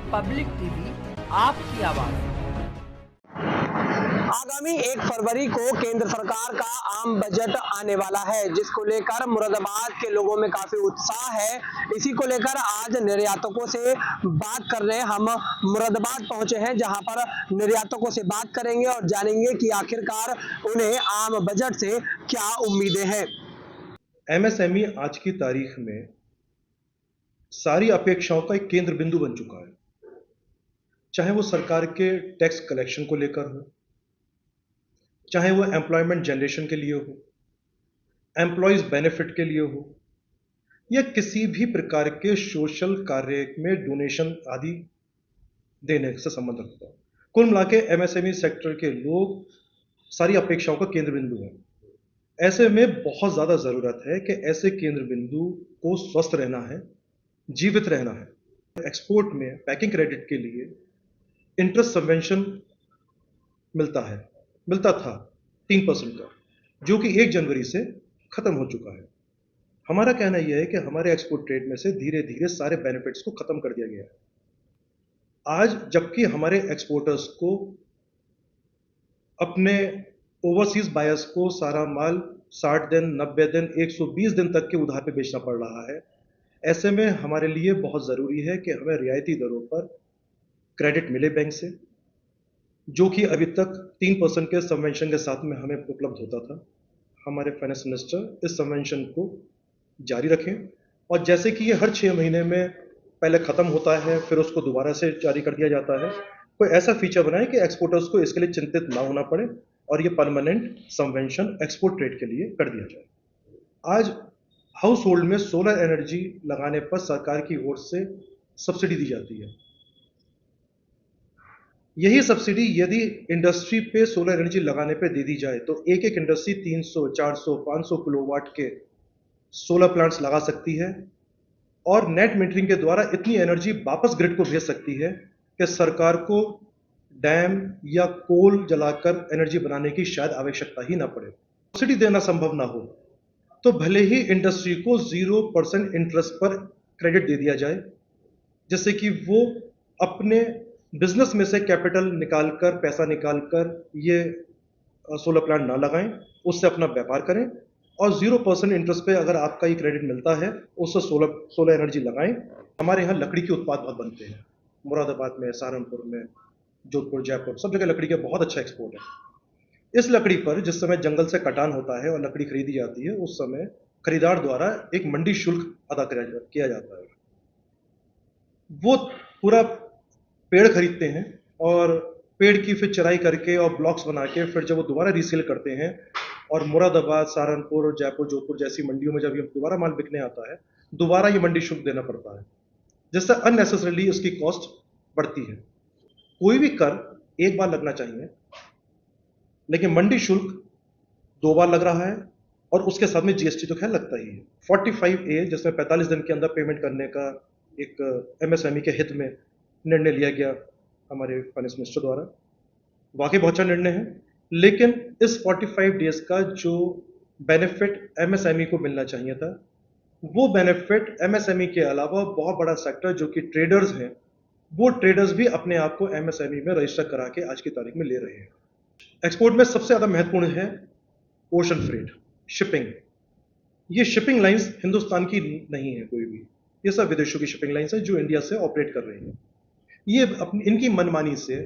Public TV आपकी आवाज। आगामी 1 फरवरी को केंद्र सरकार का आम बजट आने वाला है, जिसको लेकर मुरादाबाद के लोगों में काफी उत्साह है। इसी को लेकर आज निर्यातकों से बात कर रहे हैं। हम मुरादाबाद पहुंचे हैं, जहां पर निर्यातकों से बात करेंगे और जानेंगे कि आखिरकार उन्हें आम बजट से क्या उम्मीदें हैं। एमएसएमई आज की तारीख में सारी अपेक्षाओं का एक केंद्र बिंदु बन चुका है, चाहे वो सरकार के टैक्स कलेक्शन को लेकर हो, चाहे वो एम्प्लॉयमेंट जनरेशन के लिए हो, एम्प्लॉयज बेनिफिट के लिए हो, या किसी भी प्रकार के सोशल कार्य में डोनेशन आदि देने से संबंध रखता है। कुल मिला के एमएसएमई सेक्टर के लोग सारी अपेक्षाओं का केंद्र बिंदु है। ऐसे में बहुत ज़्यादा ज़रूरत है कि ऐसे केंद्र बिंदु को स्वस्थ रहना है, जीवित रहना है। एक्सपोर्ट में पैकिंग क्रेडिट के लिए इंटरेस्ट सबवेंशन मिलता था 3% का, जो कि 1 जनवरी से ख़त्म हो चुका है। हमारा कहना यह है कि हमारे एक्सपोर्ट ट्रेड में से धीरे धीरे सारे बेनिफिट्स को ख़त्म कर दिया गया है। आज जबकि हमारे एक्सपोर्टर्स को अपने ओवरसीज बायर्स को सारा माल 60 दिन, 90 दिन, 120 दिन तक के उधार पे बेचना पड़ रहा है। ऐसे में हमारे लिए बहुत ज़रूरी है कि हमें रियायती दरों पर क्रेडिट मिले बैंक से, जो कि अभी तक 3% के सबवेंशन के साथ में हमें उपलब्ध होता था। हमारे फाइनेंस मिनिस्टर इस सबवेंशन को जारी रखें, और जैसे कि ये हर 6 महीने में पहले ख़त्म होता है, फिर उसको दोबारा से जारी कर दिया जाता है, कोई ऐसा फीचर बनाए कि एक्सपोर्टर्स को इसके लिए चिंतित ना होना पड़े और ये परमानेंट सबवेंशन एक्सपोर्ट ट्रेड के लिए कर दिया जाए। आज हाउस होल्ड में सोलर एनर्जी लगाने पर सरकार की ओर से सब्सिडी दी जाती है। यही सब्सिडी यदि इंडस्ट्री पे सोलर एनर्जी लगाने पे दे दी जाए तो एक इंडस्ट्री 300, 400, 500 किलोवाट के सोलर प्लांट्स लगा सकती है और नेट मीटरिंग के द्वारा इतनी एनर्जी वापस ग्रिड को भेज सकती है कि सरकार को डैम या कोल जलाकर एनर्जी बनाने की शायद आवश्यकता ही ना पड़े। सब्सिडी देना संभव ना हो तो भले ही इंडस्ट्री को 0% इंटरेस्ट पर क्रेडिट दे दिया जाए, जिससे कि वो अपने बिजनेस में से कैपिटल निकालकर, पैसा निकालकर ये सोलर प्लांट ना लगाएं, उससे अपना व्यापार करें और 0% इंटरेस्ट पे अगर आपका ये क्रेडिट मिलता है उससे सोलर एनर्जी लगाएं। हमारे यहाँ लकड़ी के उत्पाद बहुत बनते हैं, मुरादाबाद में, सहारनपुर में, जोधपुर, जयपुर, सब जगह लकड़ी का बहुत अच्छा एक्सपोर्ट है। इस लकड़ी पर जिस समय जंगल से कटान होता है और लकड़ी खरीदी जाती है, उस समय खरीदार द्वारा एक मंडी शुल्क अदा किया जाता है। वो पूरा पेड़ खरीदते हैं और पेड़ की फिर चराई करके और ब्लॉक्स बना के फिर जब वो दोबारा रीसेल करते हैं और मुरादाबाद, सहारनपुर, जयपुर, जोधपुर जैसी मंडियों में जब ये दोबारा माल बिकने आता है, दोबारा ये मंडी शुल्क देना पड़ता है, जिससे अननेसेसरीली उसकी कॉस्ट बढ़ती है। कोई भी कर एक बार लगना चाहिए, लेकिन मंडी शुल्क 2 बार लग रहा है और उसके साथ में जीएसटी तो खैर लगता ही है। 45A जिसमें 45 दिन के अंदर पेमेंट करने का एक एमएसएमई के हित में निर्णय लिया गया हमारे फाइनेंस मिनिस्टर द्वारा। वाकई बहुत अच्छा निर्णय है, लेकिन इस 45 डेज का जो बेनिफिट एमएसएमई को मिलना चाहिए था, वो बेनिफिट एमएसएमई के अलावा बहुत बड़ा सेक्टर जो कि ट्रेडर्स हैं, वो ट्रेडर्स भी अपने आप को एमएसएमई में रजिस्टर करा के आज की तारीख में ले रहे हैं। एक्सपोर्ट में सबसे ज़्यादा महत्वपूर्ण है ओशन फ्रेट, शिपिंग। ये शिपिंग लाइंस हिंदुस्तान की नहीं है कोई भी, ये सब विदेशों की शिपिंग लाइंस है जो इंडिया से ऑपरेट कर रही हैं। ये इनकी मनमानी से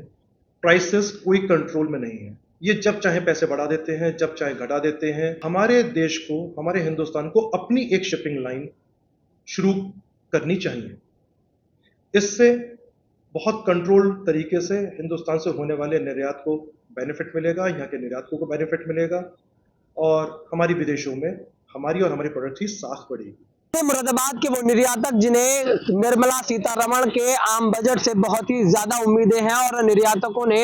प्राइसेस कोई कंट्रोल में नहीं है। ये जब चाहे पैसे बढ़ा देते हैं, जब चाहे घटा देते हैं। हमारे देश को, हमारे हिंदुस्तान को अपनी एक शिपिंग लाइन शुरू करनी चाहिए। इससे बहुत कंट्रोल तरीके से हिंदुस्तान से होने वाले निर्यात को बेनिफिट मिलेगा, यहाँ के निर्यातकों को बेनिफिट मिलेगा और हमारी विदेशों में हमारी और हमारी प्रोडक्ट की साख बढ़ेगी। मुरादाबाद के वो निर्यातक जिन्हें निर्मला सीतारमण के आम बजट से बहुत ही ज्यादा उम्मीदें हैं और निर्यातकों ने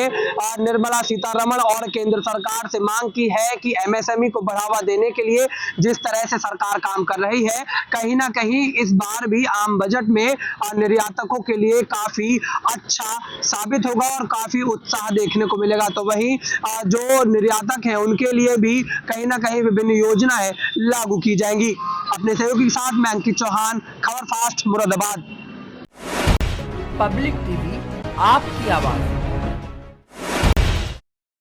निर्मला सीतारमण और केंद्र सरकार से मांग की है कि एमएसएमई को बढ़ावा देने के लिए जिस तरह से सरकार काम कर रही है, कहीं ना कहीं इस बार भी आम बजट में निर्यातकों के लिए काफी अच्छा साबित होगा और काफी उत्साह देखने को मिलेगा। तो वहीं जो निर्यातक हैं उनके लिए भी कहीं ना कहीं विभिन्न योजनाएं लागू की जाएंगी। अपने सहयोगी के साथ मैं अंकित चौहान, खबर फास्ट, मुरादाबाद। पब्लिक टीवी आपकी आवाज।